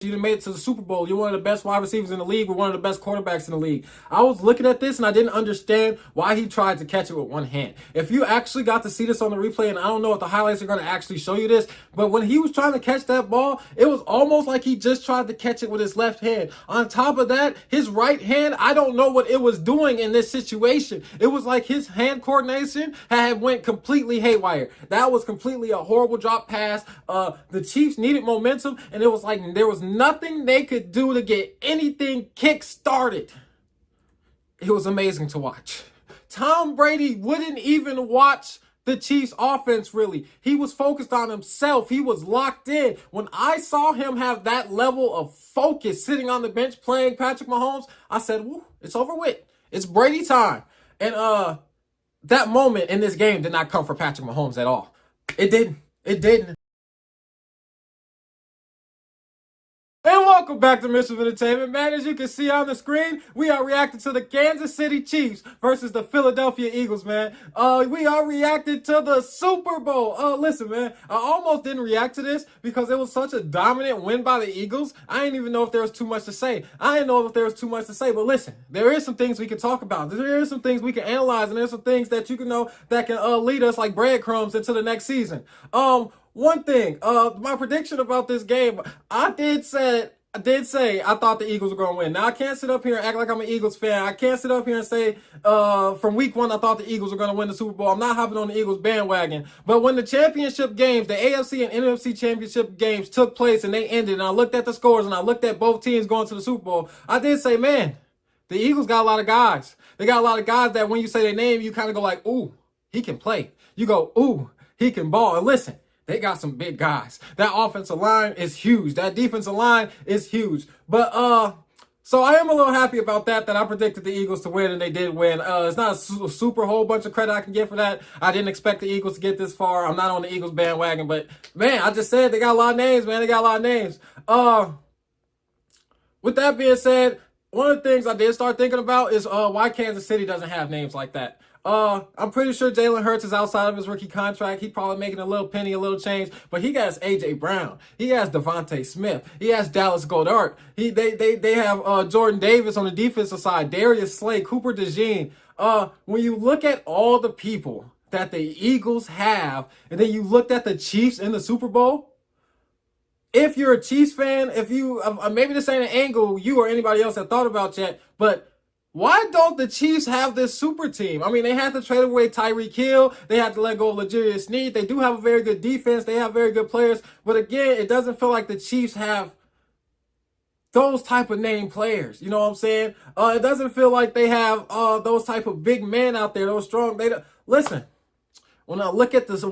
You done made it to the Super Bowl. You're one of the best wide receivers in the league. We're one of the best quarterbacks in the league. I was looking at this and I didn't understand why he tried to catch it with one hand. If you actually got to see this on the replay, and I don't know if the highlights are going to actually show you this, but when he was trying to catch that ball, it was almost like he just tried to catch it with his left hand. On top of that, his right hand, I don't know what it was doing in this situation. It was like his hand coordination had went completely haywire. That was completely a horrible drop pass. The Chiefs needed momentum, and it was like there was nothing they could do to get anything kick-started. It was amazing to watch. Tom Brady wouldn't even watch the Chiefs offense, really. He was focused on himself. He was locked in. When I saw him have that level of focus sitting on the bench playing Patrick Mahomes, I said, woo, it's over with. It's Brady time. And that moment in this game did not come for Patrick Mahomes at all. It didn't. It didn't. And welcome back to Mischief Entertainment, man. As you can see on the screen, we are reacting to the Kansas City Chiefs versus the Philadelphia Eagles, man. We are reacting to the Super Bowl. Listen, man, I almost didn't react to this because it was such a dominant win by the Eagles. I didn't even know if there was too much to say. But listen, there is some things we can talk about. There is some things we can analyze, and there's some things that you can know that can lead us like breadcrumbs into the next season. One thing, my prediction about this game, I did say I thought the Eagles were going to win. Now, I can't sit up here and act like I'm an Eagles fan. I can't sit up here and say from week one I thought the Eagles were going to win the Super Bowl. I'm not hopping on the Eagles bandwagon. But when the championship games, the AFC and NFC championship games took place and they ended, and I looked at the scores and I looked at both teams going to the Super Bowl, I did say, man, the Eagles got a lot of guys. They got a lot of guys that when you say their name, you kind of go like, ooh, he can play. You go, ooh, he can ball. And listen, they got some big guys. That offensive line is huge. That defensive line is huge. But so I am a little happy about that I predicted the Eagles to win, and they did win. It's not a super whole bunch of credit I can get for that. I didn't expect the Eagles to get this far. I'm not on the Eagles bandwagon, but man, I just said they got a lot of names, man. They got a lot of names. With that being said, one of the things I did start thinking about is why Kansas City doesn't have names like that. I'm pretty sure Jalen Hurts is outside of his rookie contract. He's probably making a little penny, a little change, but he has A.J. Brown. He has Devontae Smith. He has Dallas Goedert. They have Jordan Davis on the defensive side, Darius Slay, Cooper DeJean. When you look at all the people that the Eagles have, and then you looked at the Chiefs in the Super Bowl, if you're a Chiefs fan, if you maybe this ain't an angle you or anybody else have thought about yet, but why don't the Chiefs have this super team? I mean, they had to trade away Tyreek Hill. They had to let go of L'Jarius Sneed. They do have a very good defense. They have very good players. But again, it doesn't feel like the Chiefs have those type of name players. You know what I'm saying? It doesn't feel like they have those type of big men out there, those strong. Listen. When I look at this, I'm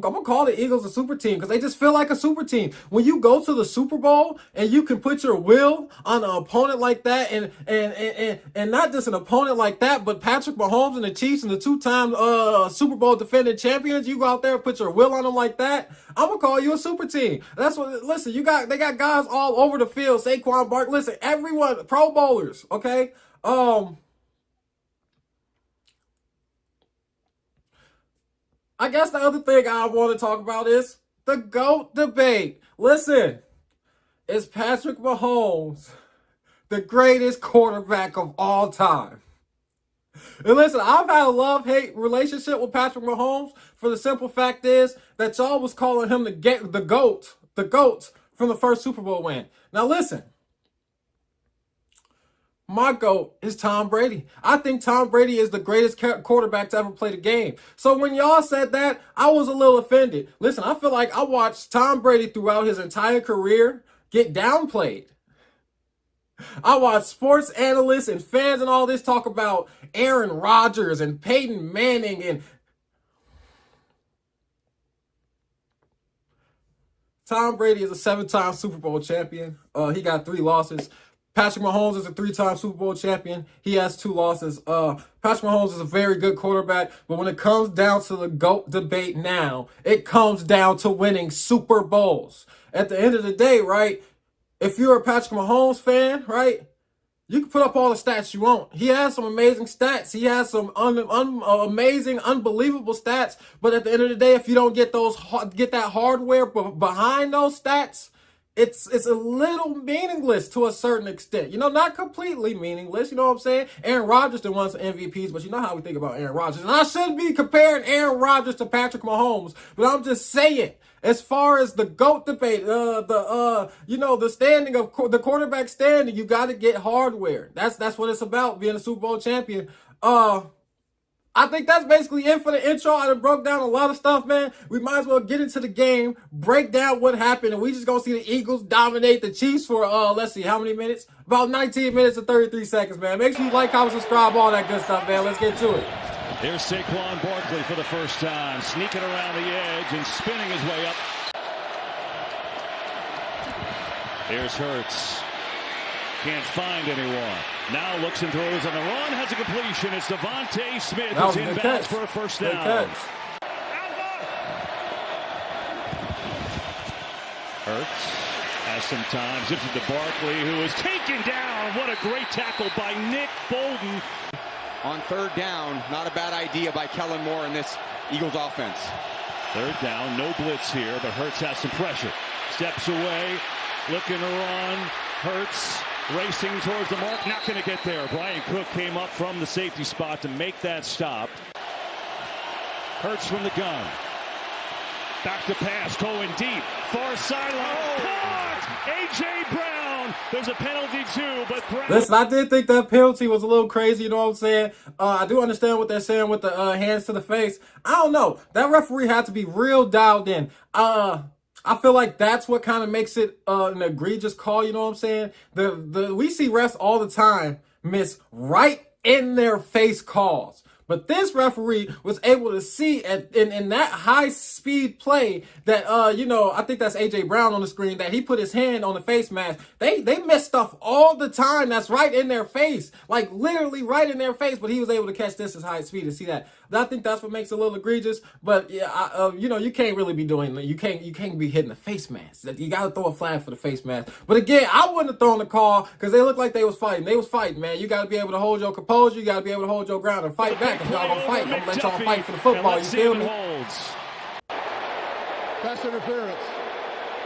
gonna call the Eagles a super team because they just feel like a super team. When you go to the Super Bowl and you can put your will on an opponent like that, and not just an opponent like that, but Patrick Mahomes and the Chiefs and the two-time Super Bowl defending champions, you go out there and put your will on them like that, I'm gonna call you a super team. That's what. Listen, they got guys all over the field. Saquon Barkley, listen, everyone, Pro Bowlers, okay. I guess the other thing I want to talk about is the GOAT debate. Listen, is Patrick Mahomes the greatest quarterback of all time? And listen, I've had a love-hate relationship with Patrick Mahomes for the simple fact is that y'all was calling him the GOAT from the first Super Bowl win. Now listen, my GOAT is Tom Brady. I think Tom Brady is the greatest quarterback to ever play the game. So when y'all said that, I was a little offended. Listen, I feel like I watched Tom Brady throughout his entire career get downplayed. I watched sports analysts and fans and all this talk about Aaron Rodgers and Peyton Manning and Tom Brady is a 7-time Super Bowl champion. He got 3 losses. Patrick Mahomes is a 3-time Super Bowl champion. He has 2 losses. Patrick Mahomes is a very good quarterback, but when it comes down to the GOAT debate now, it comes down to winning Super Bowls. At the end of the day, right, if you're a Patrick Mahomes fan, right, you can put up all the stats you want. He has some amazing stats. He has some amazing, unbelievable stats. But at the end of the day, if you don't get that hardware behind those stats, it's a little meaningless to a certain extent. You know, not completely meaningless. You know what I'm saying? Aaron Rodgers done won some MVPs, but you know how we think about Aaron Rodgers. And I shouldn't be comparing Aaron Rodgers to Patrick Mahomes, but I'm just saying, as far as the GOAT debate, the standing of the quarterback standing, you got to get hardware. That's what it's about, being a Super Bowl champion. I think that's basically it for the intro. I done broke down a lot of stuff, man. We might as well get into the game, break down what happened, and we just gonna see the Eagles dominate the Chiefs for, let's see, how many minutes? About 19 minutes and 33 seconds, man. Make sure you like, comment, subscribe, all that good stuff, man. Let's get to it. Here's Saquon Barkley for the first time, sneaking around the edge and spinning his way up. Here's Hurts. Can't find anyone. Now looks and throws on the run. Has a completion. It's Devontae Smith who's inbounds for a first down. Hurts has some time. Zips it to Barkley, who is taken down. What a great tackle by Nick Bolton. On third down, not a bad idea by Kellen Moore in this Eagles offense. Third down, no blitz here, but Hurts has some pressure. Steps away, looking to run. Hurts racing towards the mark, not going to get there. Brian Cook came up from the safety spot to make that stop. Hurts from the gun. Back to pass, going deep. Far sideline. Caught! A.J. Brown. There's a penalty too, but Brown. Listen, I did think that penalty was a little crazy, you know what I'm saying? I do understand what they're saying with the hands to the face. I don't know. That referee had to be real dialed in. I feel like that's what kind of makes it an egregious call, you know what I'm saying? We see refs all the time miss right in their face calls. But this referee was able to see in that high-speed play that, I think that's A.J. Brown on the screen, that he put his hand on the face mask. They miss stuff all the time that's right in their face, like literally right in their face, but he was able to catch this at high speed and see that. I think that's what makes it a little egregious, but yeah, you can't really be doing that. You can't be hitting the face mask. You got to throw a flag for the face mask. But again, I wouldn't have thrown the call because they looked like they was fighting. They was fighting, man. You got to be able to hold your composure. You got to be able to hold your ground and fight back. If y'all gonna fight, I'm gonna let y'all fight for the football. You feel me? Pass interference.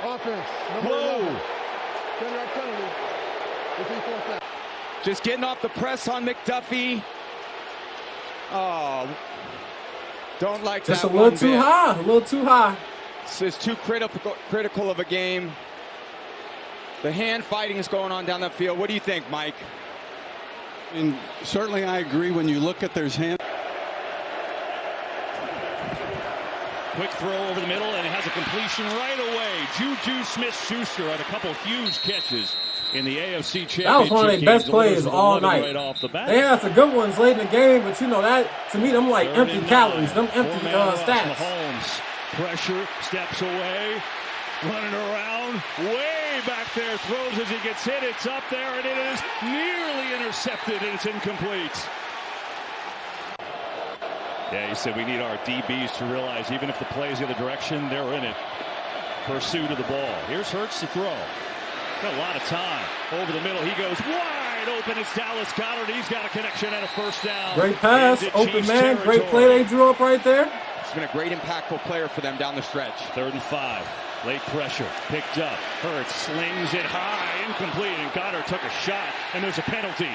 Offense. Whoa! Just getting off the press on McDuffie. Oh, don't like just that. Just a little too high. A little too high. This is too critical of a game. The hand fighting is going on down that field. What do you think, Mike? And certainly I agree. When you look at there's hand. Quick throw over the middle, and it has a completion right away. Juju Smith-Schuster had a couple huge catches in the AFC Championship. That was one of their best plays all night. Right off the bat. They had some good ones late in the game, but that, to me, them like empty calories, them empty stats. Mahomes, pressure, steps away, running around, way back there, throws as he gets hit. It's up there, and it is nearly intercepted, and it's incomplete. Yeah, he said we need our DBs to realize even if the play is the other direction, they're in it. Pursuit of the ball. Here's Hurts to throw. Got a lot of time. Over the middle, he goes wide open. It's Dallas Goedert. He's got a connection and a first down. Great pass, open man, great play they drew up right there. He's been a great impactful player for them down the stretch. 3rd and 5. Late pressure, picked up. Hurts slings it high, incomplete, and Goedert took a shot, and there's a penalty.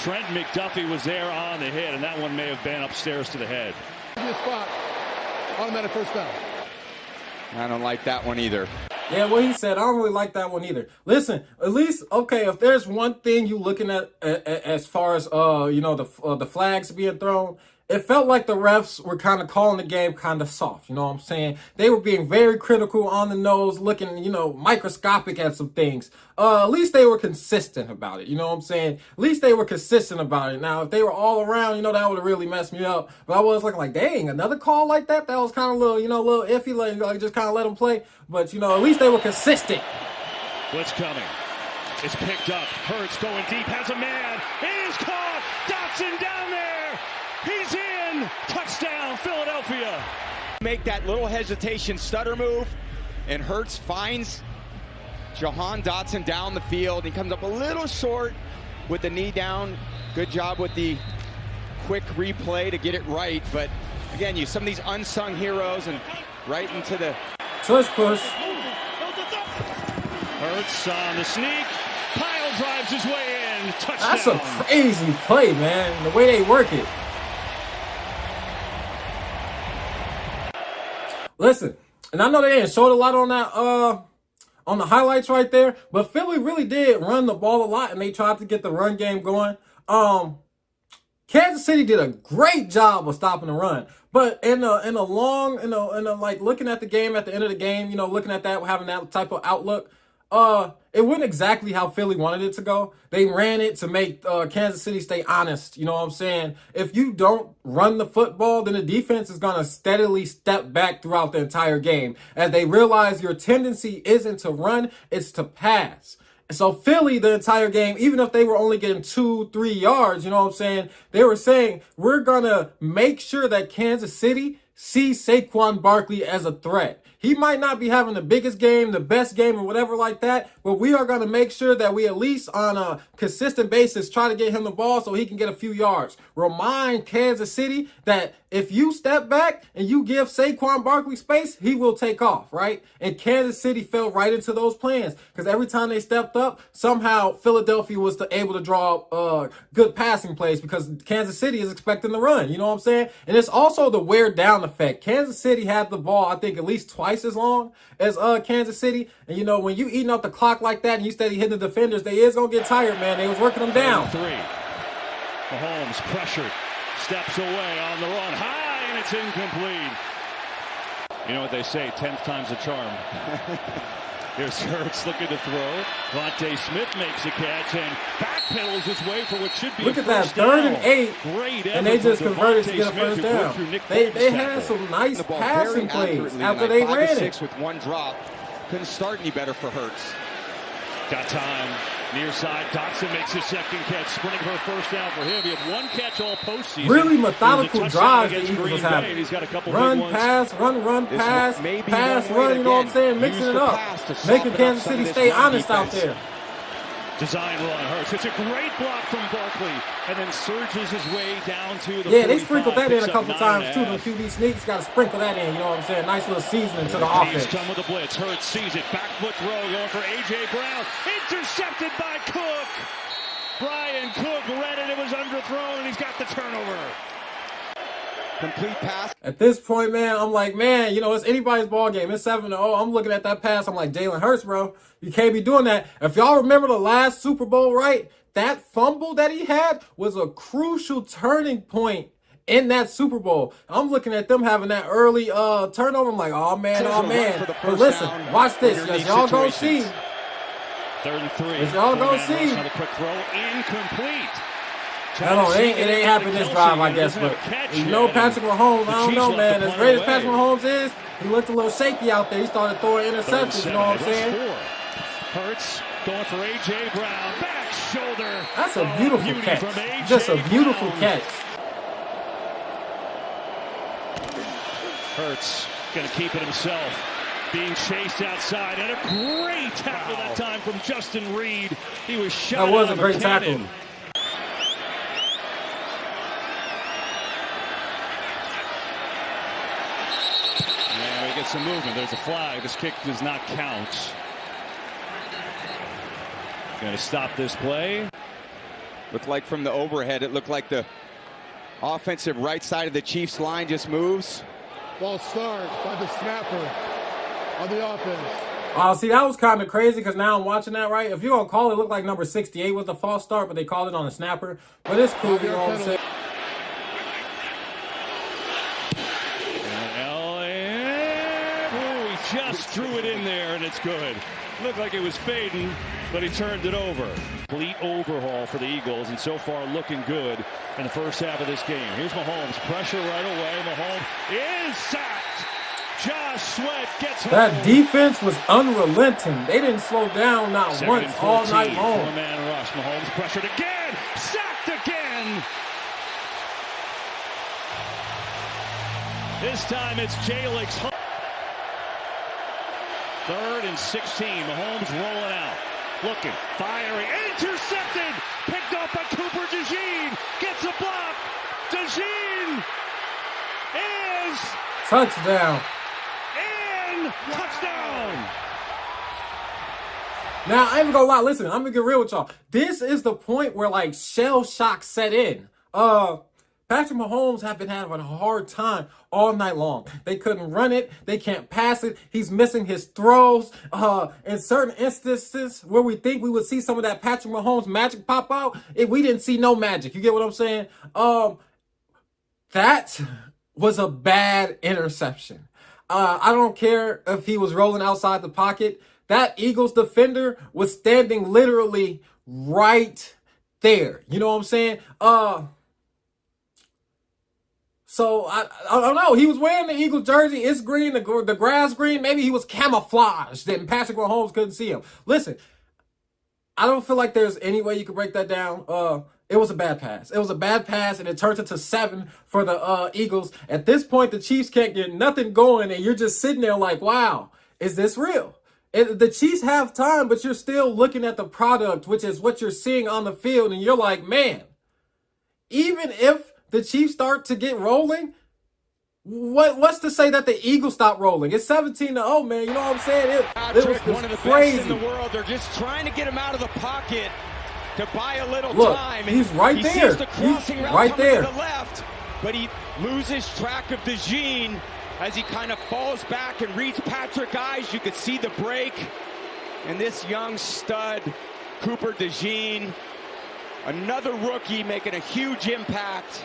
Trent McDuffie was there on the hit, and that one may have been upstairs to the head. Spot. Automatic first down. I don't like that one either. Yeah, what he said, I don't really like that one either. Listen, at least, okay, if there's one thing you looking at as far as, the flags being thrown, it felt like the refs were kind of calling the game kind of soft, you know what I'm saying? They were being very critical, on the nose, looking, microscopic at some things. At least they were consistent about it, you know what I'm saying? At least they were consistent about it. Now, if they were all around, that would have really messed me up. But I was looking like, dang, another call like that? That was kind of a little iffy, like just kind of let them play. But, at least they were consistent. What's coming? It's picked up. Hurts going deep, has a man. It is caught. Dotson down there. He's in! Touchdown, Philadelphia! Make that little hesitation stutter move, and Hurts finds Jahan Dotson down the field. He comes up a little short with the knee down. Good job with the quick replay to get it right. But again, some of these unsung heroes and right into the tush push. Hurts on the sneak. Pile drives his way in. Touchdown. That's a crazy play, man. The way they work it. Listen, and I know they didn't show a lot on that on the highlights right there, but Philly really did run the ball a lot, and they tried to get the run game going. Kansas City did a great job of stopping the run, but in a like looking at the game at the end of the game, you know, looking at that, having that type of outlook, it wasn't exactly how Philly wanted it to go. They ran it to make Kansas City stay honest. You know what I'm saying? If you don't run the football, then the defense is going to steadily step back throughout the entire game as they realize your tendency isn't to run, it's to pass. So Philly, the entire game, even if they were only getting 2-3 yards, you know what I'm saying? They were saying, we're going to make sure that Kansas City sees Saquon Barkley as a threat. He might not be having the biggest game, the best game, or whatever like that, but we are going to make sure that we at least on a consistent basis try to get him the ball so he can get a few yards. Remind Kansas City that if you step back and you give Saquon Barkley space, he will take off, right? And Kansas City fell right into those plans because every time they stepped up, somehow Philadelphia was able to draw good passing plays because Kansas City is expecting the run. You know what I'm saying? And it's also the wear down effect. Kansas City had the ball, I think, at least twice as long as Kansas City. And, you know, when you eating up the clock like that and you steady hitting the defenders, they is going to get tired, man. They was working them down. 3. Mahomes pressured. Steps away on the run. High, and it's incomplete. You know what they say, 10th time's a charm. Here's Hurts looking to throw. Vontae Smith makes a catch and backpedals his way for what should be Look a at that, first 3rd down. and 8, Great and they just converted to get a Smith, first who down. through Nick They Bolton's had tackle. some nice The ball passing very plays accurately after tonight. they 5 ran of it. 6 with one drop. Couldn't start any better for Hurts. Got time. Near side, Dotson makes his second catch, sprinting for a first down for him. He had one catch all postseason. Really methodical drives the against Eagles Green have. Bay. He's got a couple Run, big ones. pass, run, This pass, may be pass, one way run, you know what I'm again, saying? Mixing use it the up. pass to Making soften up Kansas some City of this stay run honest out defense. there. Design run hurts. It's a great block from Barkley, and then surges his way down to the Yeah, they 45, sprinkled that in a picks up couple times too. 9.5. The QB sneaks, got to sprinkle that in, you know what I'm saying? Nice little seasoning to the He's offense. come with a blitz. Hurts sees it. Back foot throw going for A.J. Brown. Intercepted by Cook. Brian Cook read it. It was underthrown, and he's got the turnover. Complete pass. At this point, man, I'm like, man, you know, it's anybody's ball game. It's 7-0. I'm looking at that pass. I'm like, Jalen Hurts, bro. You can't be doing that. If y'all remember the last Super Bowl, right? That fumble that he had was a crucial turning point in that Super Bowl. I'm looking at them having that early turnover. I'm like, oh, man. But listen, watch this. As y'all gonna see. 3rd and 3. As y'all gonna see. Another quick throw. Incomplete. It ain't happened this drive, I guess, but you know Patrick Mahomes, I don't know, man. As great as Patrick Mahomes is, he looked a little shaky out there. He started throwing interceptions, you know what I'm saying? Hurts going for A.J. Brown. Back shoulder. That's a beautiful catch. Just a beautiful catch. Hurts going to keep it himself. Being chased outside, and a great tackle that time from Justin Reed. He was shot. That was out a of great tackle. cannon. And we get some movement. There's a flag. This kick does not count. Going to stop this play. Looked like from the overhead, it looked like the offensive right side of the Chiefs line just moves. False start by the snapper on the offense. See, that was kind of crazy because now I'm watching that, right? If you're going to call it, it looked like number 68 was the false start, but they called it on the snapper. But it's cool, you know what I'm saying? Oh, he just threw it in there, and it's good. Looked like it was fading, but he turned it over. Complete overhaul for the Eagles, and so far looking good in the first half of this game. Here's Mahomes. Pressure right away. Mahomes is sacked. Josh Sweat gets home. That defense was unrelenting. They didn't slow down not once all night long. Four-man rush. Mahomes pressured again. Sacked again. This time it's Jalix. 3rd and 16. Mahomes rolling out. Looking. Firing. Intercepted. Picked up by Cooper DeJean. Gets a block. DeJean is... Touchdown. And touchdown. Now, I ain't gonna lie. Listen, I'm gonna get real with y'all. This is the point where, like, shell shock set in. Patrick Mahomes have been having a hard time all night long. They couldn't run it. They can't pass it. He's missing his throws. In certain instances where we think we would see some of that Patrick Mahomes magic pop out, we didn't see no magic. You get what I'm saying? That was a bad interception. I don't care if he was rolling outside the pocket. That Eagles defender was standing literally right there. You know what I'm saying? So I don't know. He was wearing the Eagles jersey. It's green, the grass green. Maybe he was camouflaged and Patrick Mahomes couldn't see him. Listen, I don't feel like there's any way you could break that down. It was a bad pass. It was a bad pass, and it turns into 7 for the Eagles. At this point, the Chiefs can't get nothing going, and you're just sitting there like, wow, is this real? The Chiefs have time, but you're still looking at the product, which is what you're seeing on the field, and you're like, man, even if the Chiefs start to get rolling, what's to say that the Eagles stop rolling? It's 17-0, man. You know what I'm saying? It was one of the crazy. best in the world. They're just trying to get him out of the pocket to buy a little Look, time. he's right there. Sees the crossing route right coming there. to the left, but he loses track of DeJean as he kind of falls back and reads Patrick Eyes. You could see the break. And this young stud, Cooper DeJean, another rookie making a huge impact.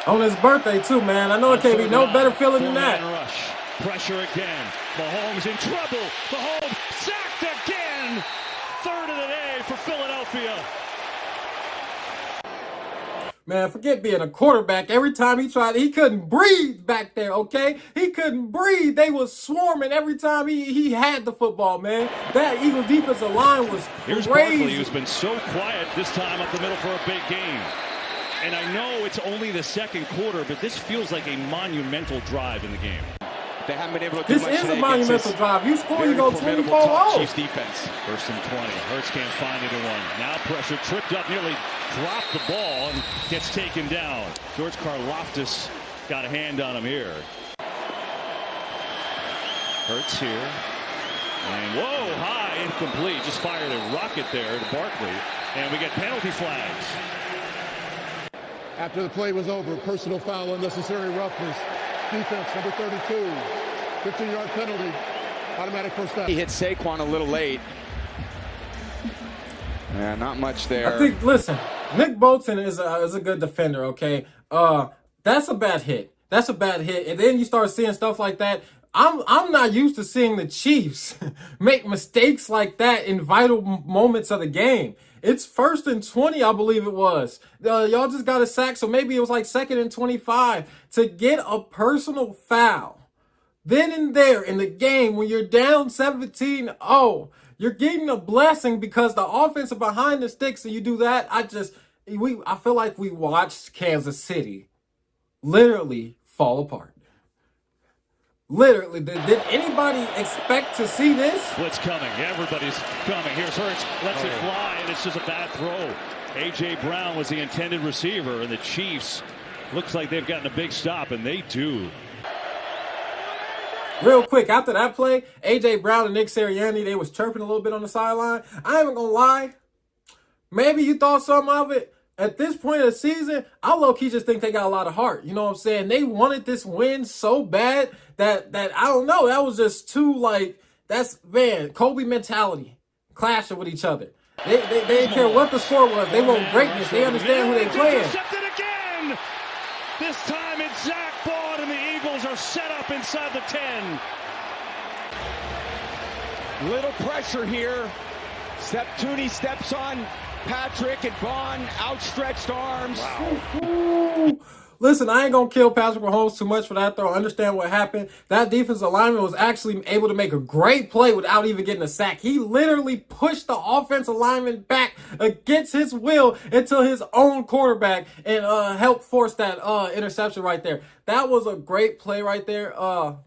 On his birthday, too, man. I know it can't be no better feeling than that. Rush. Pressure again. Mahomes in trouble. Mahomes sacked again. Third of the day for Philadelphia. Man, forget being a quarterback. Every time he tried, he couldn't breathe back there, okay? He couldn't breathe. They was swarming every time he had the football, man. That Eagles defensive line was Here's crazy. Barkley, who's been so quiet this time up the middle for a big game. And I know it's only the second quarter, but this feels like a monumental drive in the game. They haven't been able to do This much is today a monumental drive. You score, you go 24-0. Chiefs defense. First and 20. Hurts can't find anyone. Now pressure tripped up, nearly dropped the ball and gets taken down. George Karlaftis got a hand on him here. Hurts here. And whoa, high, incomplete. Just fired a rocket there to Barkley. And we get penalty flags. After the play was over, personal foul, unnecessary roughness. Defense, number 32. 15-yard penalty. Automatic first down. He hit Saquon a little late. Yeah, not much there. I think, listen, Nick Bolton is a good defender, okay? That's a bad hit. That's a bad hit. And then you start seeing stuff like that. I'm not used to seeing the Chiefs make mistakes like that in vital moments of the game. It's 1st and 20, I believe it was. Y'all just got a sack, so maybe it was like 2nd and 25 to get a personal foul. Then and there in the game, when you're down 17-0, you're getting a blessing because the offense are behind the sticks, and you do that. I feel like we watched Kansas City literally fall apart. Literally, did anybody expect to see this? Blitz coming. Everybody's coming. Here's Hurts. Lets it fly, and it's just a bad throw. A.J. Brown was the intended receiver, and the Chiefs looks like they've gotten a big stop, and they do. Real quick, after that play, A.J. Brown and Nick Sirianni, they was chirping a little bit on the sideline. I ain't gonna lie. Maybe you thought something of it. At this point of the season, I low-key just think they got a lot of heart. You know what I'm saying? They wanted this win so bad that I don't know. That was just too, like, that's, man, Kobe mentality clashing with each other. They didn't care what the score was. They want greatness. They understand who they playing. Intercepted again. This time it's Zach Bond, and the Eagles are set up inside the 10. Little pressure here. Tooney steps on Patrick, and Bond outstretched arms. Wow. Listen, I ain't going to kill Patrick Mahomes too much for that throw. I understand what happened. That defensive lineman was actually able to make a great play without even getting a sack. He literally pushed the offensive lineman back against his will into his own quarterback and helped force that interception right there. That was a great play right there. And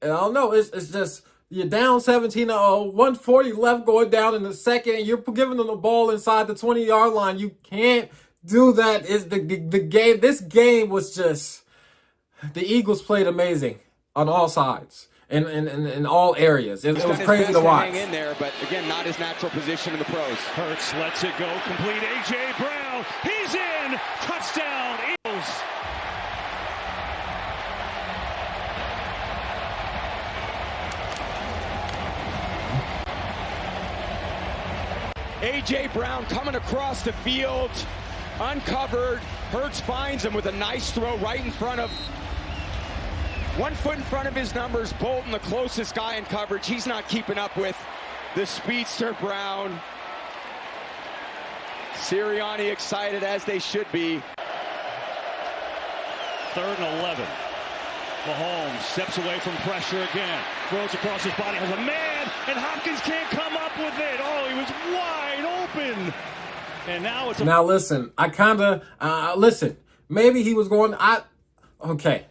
I don't know. It's just... You're down 17-0, 140 left going down in the second, and you're giving them the ball inside the 20-yard line. You can't do that. It's the game. This game was just, the Eagles played amazing on all sides. in all areas. It was He's crazy to watch. hang in there, but again, not his natural position in the pros. Hurts lets it go. Complete. A.J. Brown. He's in. Touchdown, Eagles. A.J. Brown coming across the field, uncovered. Hurts finds him with a nice throw right in front of, 1 foot in front of his numbers. Bolton, the closest guy in coverage. He's not keeping up with the speedster Brown. Sirianni excited, as they should be. 3rd and 11. Mahomes steps away from pressure again. Throws across his body, has a man, and Hopkins can't come up with it. Oh, he was wide open. And now it's a... Now listen, I kind of, listen, maybe he was going, okay.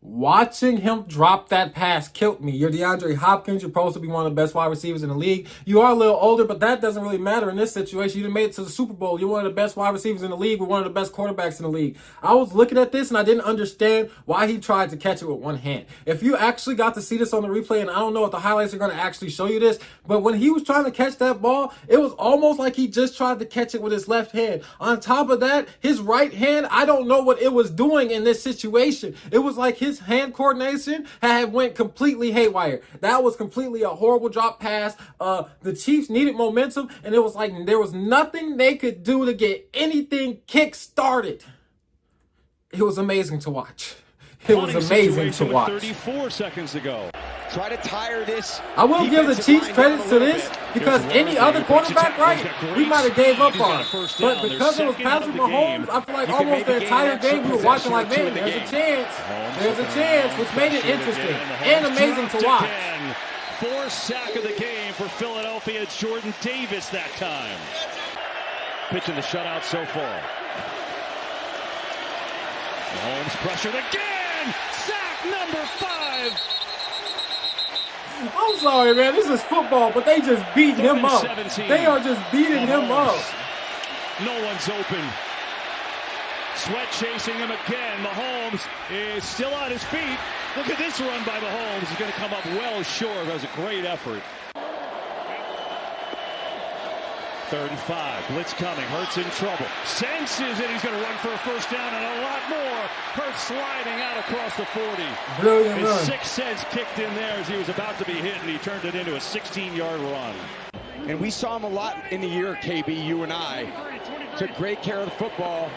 Watching him drop that pass killed me. You're DeAndre Hopkins. You're supposed to be one of the best wide receivers in the league. You are a little older, but that doesn't really matter in this situation. You done made it to the Super Bowl. You're one of the best wide receivers in the league. We're one of the best quarterbacks in the league. I was looking at this, and I didn't understand why he tried to catch it with one hand. If you actually got to see this on the replay, and I don't know if the highlights are going to actually show you this, but when he was trying to catch that ball, it was almost like he just tried to catch it with his left hand. On top of that, his right hand, I don't know what it was doing in this situation. It was like his hand coordination had went completely haywire. That was completely a horrible drop pass. The Chiefs needed momentum, and it was like there was nothing they could do to get anything kick-started. It was amazing to watch. It was amazing to watch. 34 seconds ago. Try to tire this. I will give the Chiefs credit to this because any other quarterback, right, we might have gave up on. But because it was Patrick Mahomes, I feel like almost the entire game we were watching like, man, there's a chance. There's a chance, which made it interesting and amazing to watch. 4th sack of the game for Philadelphia. It's Jordan Davis that time. Pitching the shutout so far. Mahomes pressured again. Sack number 5. I'm sorry, man. This is football, but they just beat him up. 17. They are just beating him up. No one's open. Sweat chasing him again. Mahomes is still on his feet. Look at this run by Mahomes. He's going to come up well short. That was a great effort. 3rd and 5. Blitz coming. Hurts in trouble. Senses it. He's going to run for a first down and a lot more. Hurts sliding out across the 40. Brilliant His run. 6th sense kicked in there as he was about to be hit, and he turned it into a 16-yard run. And we saw him a lot in the year, KB, you and I. Took great care of the football.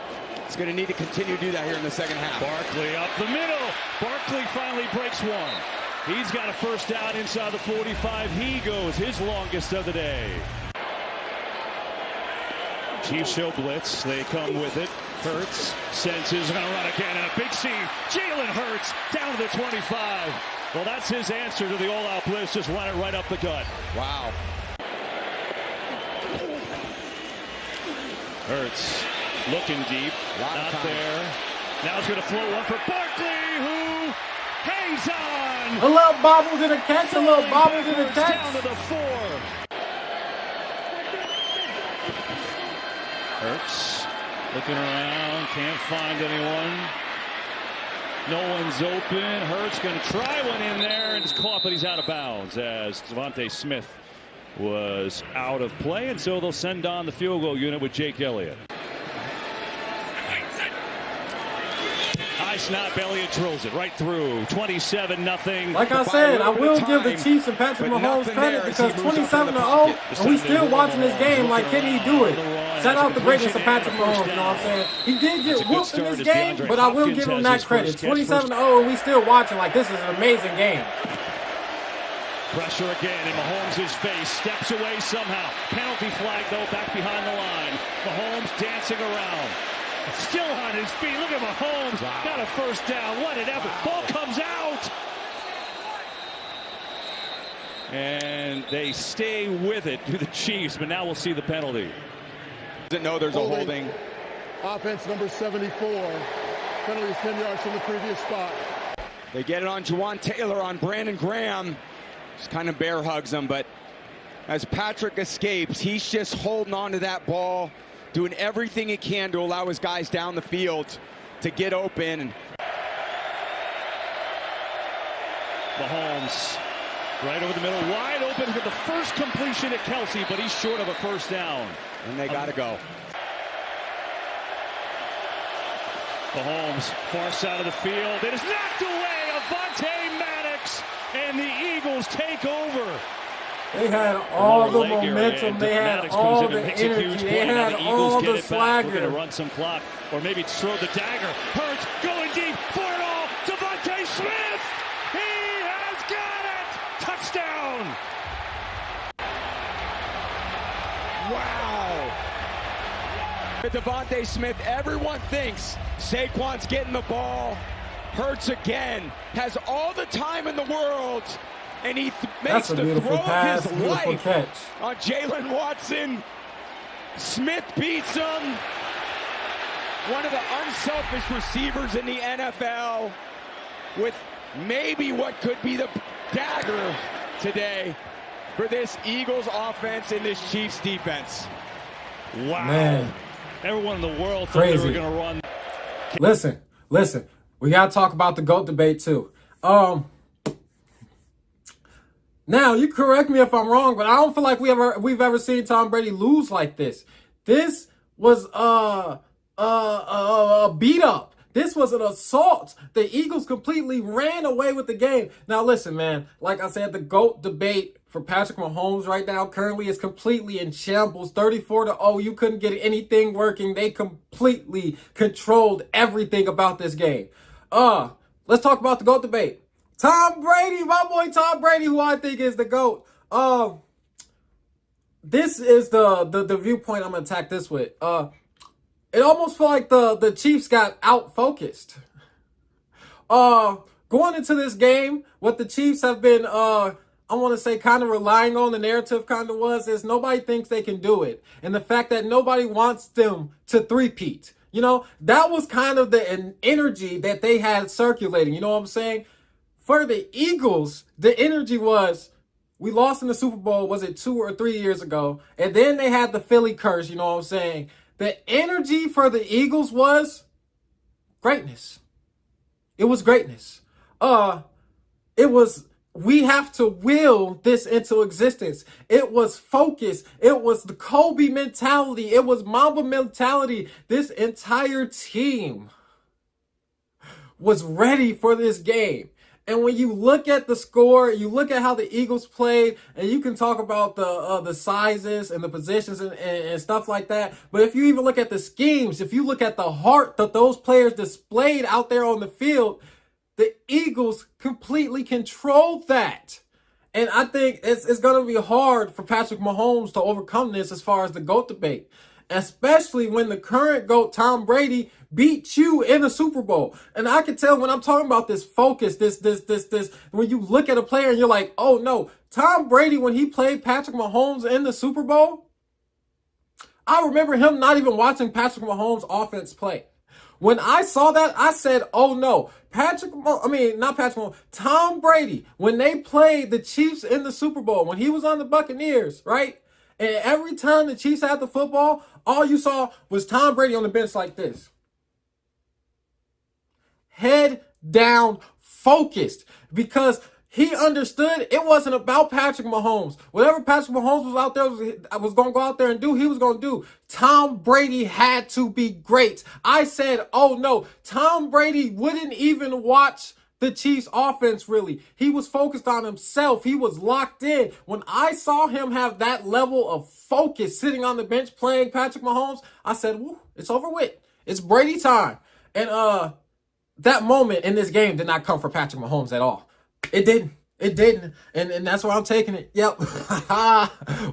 He's going to need to continue to do that here in the second half. Barkley up the middle. Barkley finally breaks one. He's got a first down inside the 45. He goes his longest of the day. Chiefs show blitz. They come with it. Hurts senses going to run again in a big scene. Jalen Hurts down to the 25. Well, that's his answer to the all-out blitz. Just run it right up the gut. Wow. Hurts looking deep. Not there. Now he's going to float one for Barkley, who hangs on. A little bobble to the catch. A little bobble to the catch. Down to the 4. Hurts looking around, can't find anyone. No one's open. Hurts going to try one in there, and it's caught, but he's out of bounds as Devontae Smith was out of play, and so they'll send on the field goal unit with Jake Elliott. High snap, Elliott drills it right through. 27-0. Like I said, I will give the Chiefs and Patrick Mahomes credit because 27-0, and we still watching this game like, can he do it? Shout out the greatness of Patrick Mahomes, you know what I'm saying? He did get whooped in this game, but I will give him that credit. 27-0, and we still watching like this is an amazing game. Pressure again in Mahomes' face. Steps away somehow. Penalty flag, though, back behind the line. Mahomes dancing around. Still on his feet. Look at Mahomes. Wow. Got a first down. What an effort. Ball comes out. And they stay with it to the Chiefs, but now we'll see the penalty. Doesn't know there's a holding. Offense number 74. Penalty is 10 yards from the previous spot. They get it on Juwan Taylor on Brandon Graham. Just kind of bear hugs him, but as Patrick escapes, he's just holding on to that ball, doing everything he can to allow his guys down the field to get open. Mahomes right over the middle, wide open for the first completion at Kelsey, but he's short of a first down. And they got to go. Mahomes, far side of the field. It is knocked away. Avonte Maddox, and the Eagles take over. They had all the momentum. They had all the energy. They had all the swagger. We're going to run some clock, or maybe throw the dagger. Hurts going deep for it all. Devontae Smith. He has got it. Touchdown. Wow. Devontae Smith, everyone thinks Saquon's getting the ball. Hurts again, has all the time in the world, and he makes the throw of his life catch on Jalen Watson. Smith beats him. One of the unselfish receivers in the NFL with maybe what could be the dagger today for this Eagles offense and this Chiefs defense. Wow. Man. Everyone in the world thought they were going to run. Listen. We got to talk about the GOAT debate too. Now, you correct me if I'm wrong, but I don't feel like we've ever seen Tom Brady lose like this. This was a beat up. This was an assault. The Eagles completely ran away with the game. Now, listen, man. Like I said, the GOAT debate for Patrick Mahomes right now currently is completely in shambles. 34-0. You couldn't get anything working. They completely controlled everything about this game. Let's talk about the GOAT debate. Tom Brady, my boy Tom Brady, who I think is the GOAT. This is the viewpoint I'm gonna attack this with. It almost felt like the Chiefs got out focused. Going into this game, what the Chiefs have been I want to say kind of relying on, the narrative kind of was, is nobody thinks they can do it. And the fact that nobody wants them to three-peat. You know, that was kind of the energy that they had circulating. You know what I'm saying? For the Eagles, the energy was, we lost in the Super Bowl, was it 2 or 3 years ago? And then they had the Philly curse, you know what I'm saying? The energy for the Eagles was greatness. It was greatness. It was, we have to will this into existence. It was focus. It was the Kobe mentality. It was Mamba mentality. This entire team was ready for this game. And when you look at the score, you look at how the Eagles played, and you can talk about the sizes and the positions and stuff like that. But if you even look at the schemes, if you look at the heart that those players displayed out there on the field, the Eagles completely controlled that. And I think it's going to be hard for Patrick Mahomes to overcome this as far as the GOAT debate, especially when the current GOAT, Tom Brady, beat you in the Super Bowl. And I can tell when I'm talking about this focus, this, when you look at a player and you're like, oh no, Tom Brady, when he played Patrick Mahomes in the Super Bowl, I remember him not even watching Patrick Mahomes' offense play. When I saw that, I said, oh no, Tom Brady, when they played the Chiefs in the Super Bowl, when he was on the Buccaneers, right? And every time the Chiefs had the football, all you saw was Tom Brady on the bench like this. Head down, focused, because he understood it wasn't about Patrick Mahomes. Whatever Patrick Mahomes was out there, was going to go out there and do, he was going to do. Tom Brady had to be great. I said, oh no, Tom Brady wouldn't even watch the Chiefs offense really. He was focused on himself. He was locked in. When I saw him have that level of focus sitting on the bench playing Patrick Mahomes, I said, woo, it's over with. It's Brady time. And that moment in this game did not come for Patrick Mahomes at all. It didn't. It didn't. And that's why I'm taking it. Yep.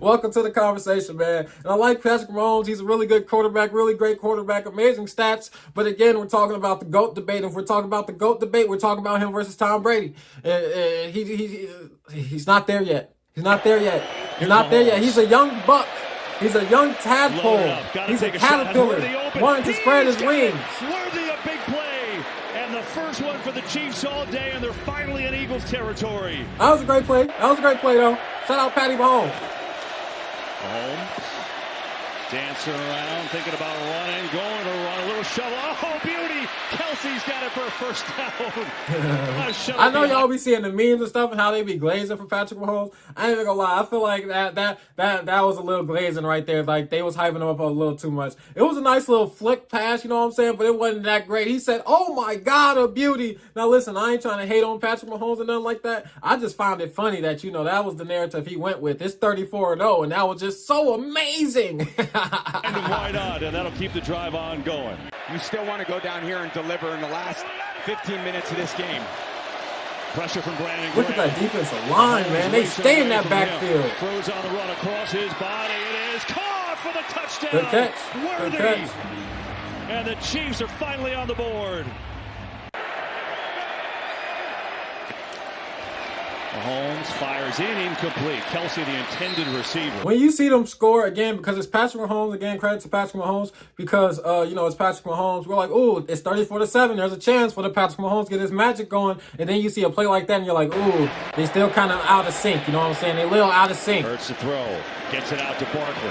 Welcome to the conversation, man. And I like Patrick Mahomes. He's a really good quarterback, really great quarterback, amazing stats. But again, we're talking about the GOAT debate. If we're talking about the GOAT debate, we're talking about him versus Tom Brady. He's not there yet. He's not there yet. He's not there yet. He's a young buck. He's a young tadpole. He's a caterpillar wanting to spread his wings. Worthy of big play. And the first one for the Chiefs all day, and they're finally in Eagles territory. That was a great play. That was a great play, though. Shout out Patty Mahomes. Mahomes Dancing around, thinking about running, going to run, a little shovel. Oh, beauty! Kelsey's got it for a first down. I know y'all be seeing the memes and stuff and how they be glazing for Patrick Mahomes. I ain't even gonna lie. I feel like that was a little glazing right there. Like they was hyping him up a little too much. It was a nice little flick pass, you know what I'm saying? But it wasn't that great. He said, "Oh my God, a beauty." Now listen, I ain't trying to hate on Patrick Mahomes or nothing like that. I just found it funny that that was the narrative he went with. It's 34-0, and that was just so amazing. And why not? And that'll keep the drive on going. You still want to go down here and deliver in the last 15 minutes of this game. Pressure from Brandon. Look at that defensive line, man. They stay in that backfield. Throws on the run across his body. It is caught for the touchdown. Good catch. Worthy. Good catch. And the Chiefs are finally on the board. Mahomes fires in, incomplete. Kelsey, the intended receiver. When you see them score again, because it's Patrick Mahomes, again, credit to Patrick Mahomes, because, it's Patrick Mahomes. We're like, ooh, it's 34-7. There's a chance for the Patrick Mahomes to get his magic going. And then you see a play like that, and you're like, ooh, they still kind of out of sync. You know what I'm saying? They a little out of sync. Hurts the throw. Gets it out to Barkley.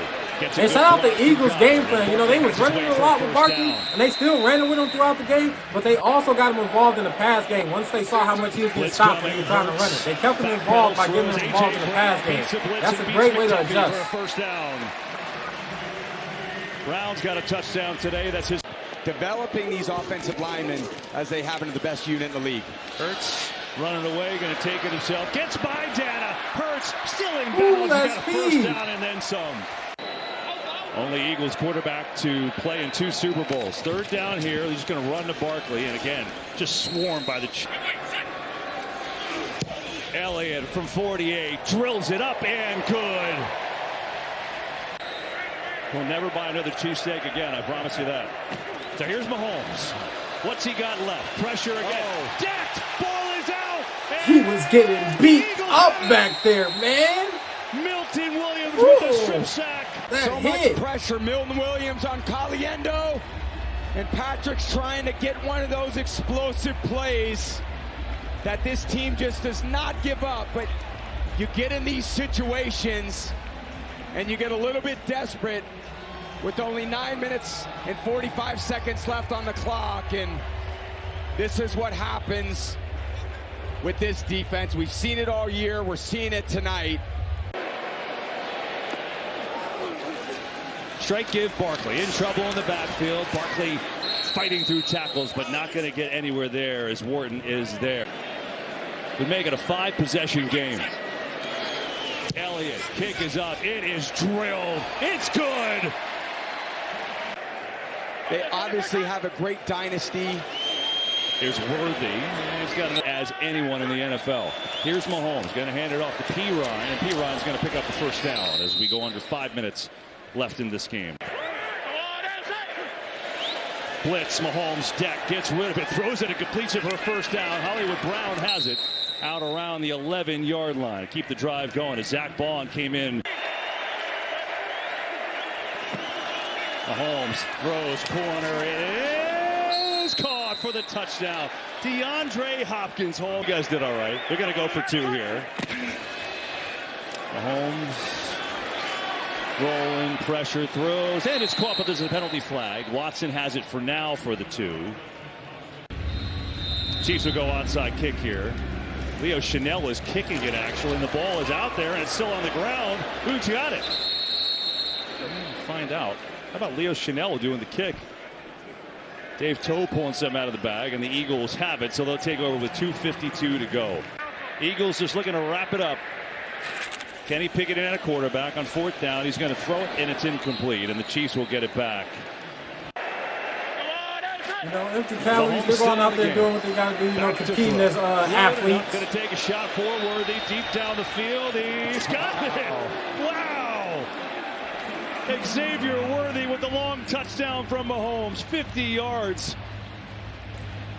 They set out the Eagles' game plan. They was running a lot with Barkley, and they still ran it with him throughout the game, but they also got him involved in the pass game. Once they saw how much he was getting stopped when he was trying to run it, they kept him involved by getting him involved in the pass game. That's a great way to adjust. First down. Brown's got a touchdown today. That's his. Developing these offensive linemen as they have into the best unit in the league. Hurts running away, going to take it himself. Gets by Dana. Hurts still in Ooh, bounds. that's Got a first down and then some. Only Eagles quarterback to play in 2 Super Bowls. Third down here. He's just going to run to Barkley. And again, just swarmed by the Chiefs. Elliott from 48 drills it up and good. We'll never buy another cheesesteak again. I promise you that. So here's Mahomes. What's he got left? Pressure again. Decked. Ball is out. He was getting beat up back there, man. Milton Williams with a strip sack. So much pressure. Milton Williams on Caliendo. And Patrick's trying to get one of those explosive plays that this team just does not give up. But you get in these situations and you get a little bit desperate with only 9 minutes and 45 seconds left on the clock. And this is what happens with this defense. We've seen it all year. We're seeing it tonight. Strike give Barkley. In trouble in the backfield. Barkley fighting through tackles, but not going to get anywhere there as Wharton is there. We make it a 5-possession game. Elliott, kick is up. It is drilled. It's good. They obviously have a great dynasty. Here's Worthy. He's got as anyone in the NFL. Here's Mahomes. Going to hand it off to P-Ron, and P-Ron's going to pick up the first down as we go under 5 minutes left in this game. Blitz, Mahomes, deck, gets rid of it, throws it and completes it for a first down. Hollywood Brown has it out around the 11-yard line. Keep the drive going as Zach Bond came in. Mahomes throws corner. It is caught for the touchdown. DeAndre Hopkins home. You guys did all right. They're going to go for 2 here. Mahomes rolling, pressure, throws, and it's caught, but there's a penalty flag. Watson has it for now for the 2. Chiefs will go onside kick here. Leo Chanel is kicking it, actually, and the ball is out there, and it's still on the ground. Who's got it? We'll find out. How about Leo Chanel doing the kick? Dave Toe pulling something out of the bag, and the Eagles have it, so they'll take over with 2:52 to go. Eagles just looking to wrap it up. Kenny Pickett in at a quarterback on 4th down. He's going to throw it, and it's incomplete, and the Chiefs will get it back. Empty calories. They're going out there doing what they got to do, competing as athletes. Going to take a shot for Worthy deep down the field. He's got it. Wow. Xavier Worthy with the long touchdown from Mahomes. 50 yards.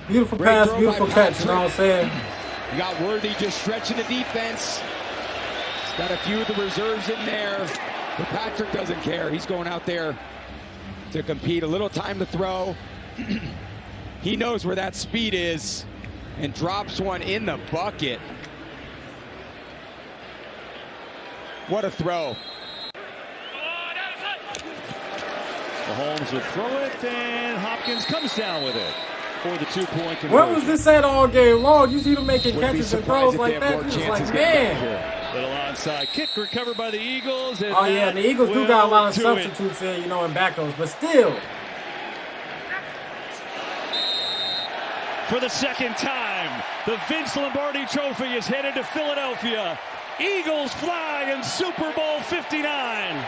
Beautiful pass, beautiful catch, you know what I'm saying? You got Worthy just stretching the defense. He's got a few of the reserves in there. But Patrick doesn't care. He's going out there to compete. A little time to throw. He knows where that speed is and drops one in the bucket. What a throw. Mahomes will throw it, and Hopkins comes down with it for the 2-point conversion. Where was this at all game long? You see them making Wouldn't be catches and surprised throws if like they have that. more You was chances like, getting back man. here. Little onside kick recovered by the Eagles. And Oh, yeah, and the Eagles do got a lot of will do it. substitutes in, you know, in backups, but still. For the second time, the Vince Lombardi Trophy is headed to Philadelphia. Eagles fly in Super Bowl 59.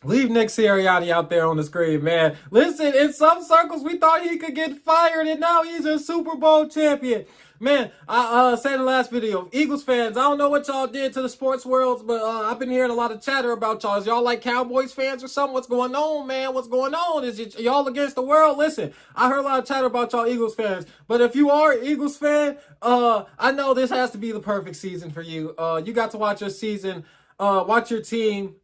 Leave Nick Sirianni out there on the screen, man. Listen, in some circles, we thought he could get fired, and now he's a Super Bowl champion. Man, I said in the last video, Eagles fans, I don't know what y'all did to the sports world, but I've been hearing a lot of chatter about y'all. Is y'all like Cowboys fans or something? What's going on, man? What's going on? Is y'all against the world? Listen, I heard a lot of chatter about y'all Eagles fans, but if you are an Eagles fan, I know this has to be the perfect season for you. You got to watch your season, watch your team.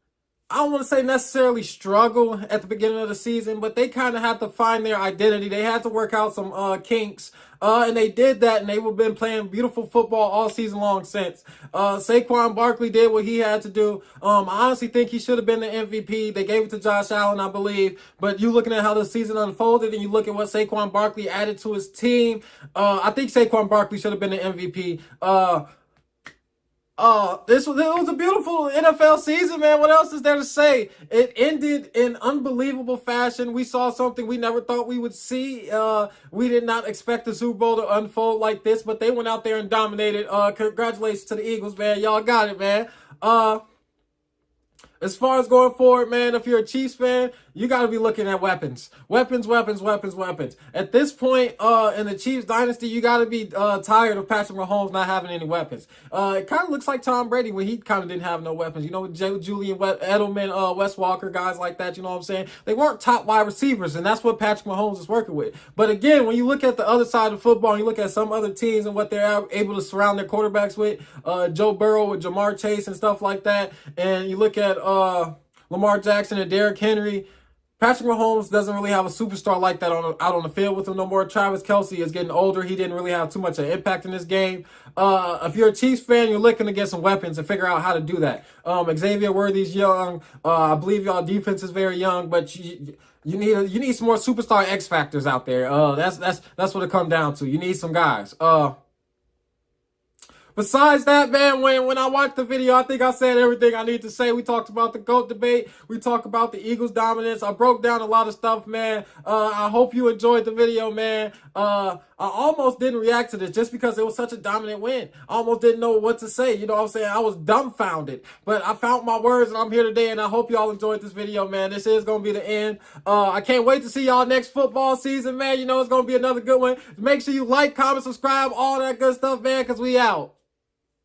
I don't want to say necessarily struggle at the beginning of the season, but they kind of had to find their identity. They had to work out some kinks, and they did that, and they've been playing beautiful football all season long since. Saquon Barkley did what he had to do. I honestly think he should have been the MVP. They gave it to Josh Allen, I believe, but you looking at how the season unfolded, and you look at what Saquon Barkley added to his team, I think Saquon Barkley should have been the MVP. It was a beautiful NFL season, man. What else is there to say? It ended in unbelievable fashion. We saw something we never thought we would see. We did not expect the Super Bowl to unfold like this, but they went out there and dominated. Congratulations to the Eagles, man. Y'all got it, man. As far as going forward, man, if you're a Chiefs fan, you got to be looking at weapons. Weapons. At this point in the Chiefs dynasty, you got to be tired of Patrick Mahomes not having any weapons. It kind of looks like Tom Brady when he kind of didn't have no weapons. You know, Julian Edelman, Wes Walker, guys like that, you know what I'm saying? They weren't top wide receivers, and that's what Patrick Mahomes is working with. But again, when you look at the other side of football, and you look at some other teams and what they're able to surround their quarterbacks with, Joe Burrow with Jamar Chase and stuff like that, and you look at Lamar Jackson and Derrick Henry, Patrick Mahomes doesn't really have a superstar like that out on the field with him no more. Travis Kelce is getting older. He didn't really have too much of an impact in this game. If you're a Chiefs fan, you're looking to get some weapons and figure out how to do that. Xavier Worthy's young. I believe y'all defense is very young, but you need some more superstar X factors out there. That's what it comes down to. You need some guys. Besides that, man, when I watched the video, I think I said everything I need to say. We talked about the GOAT debate. We talked about the Eagles' dominance. I broke down a lot of stuff, man. I hope you enjoyed the video, man. I almost didn't react to this just because it was such a dominant win. I almost didn't know what to say. You know what I'm saying? I was dumbfounded. But I found my words, and I'm here today, and I hope y'all enjoyed this video, man. This is going to be the end. I can't wait to see y'all next football season, man. You know it's going to be another good one. Make sure you like, comment, subscribe, all that good stuff, man, because we out.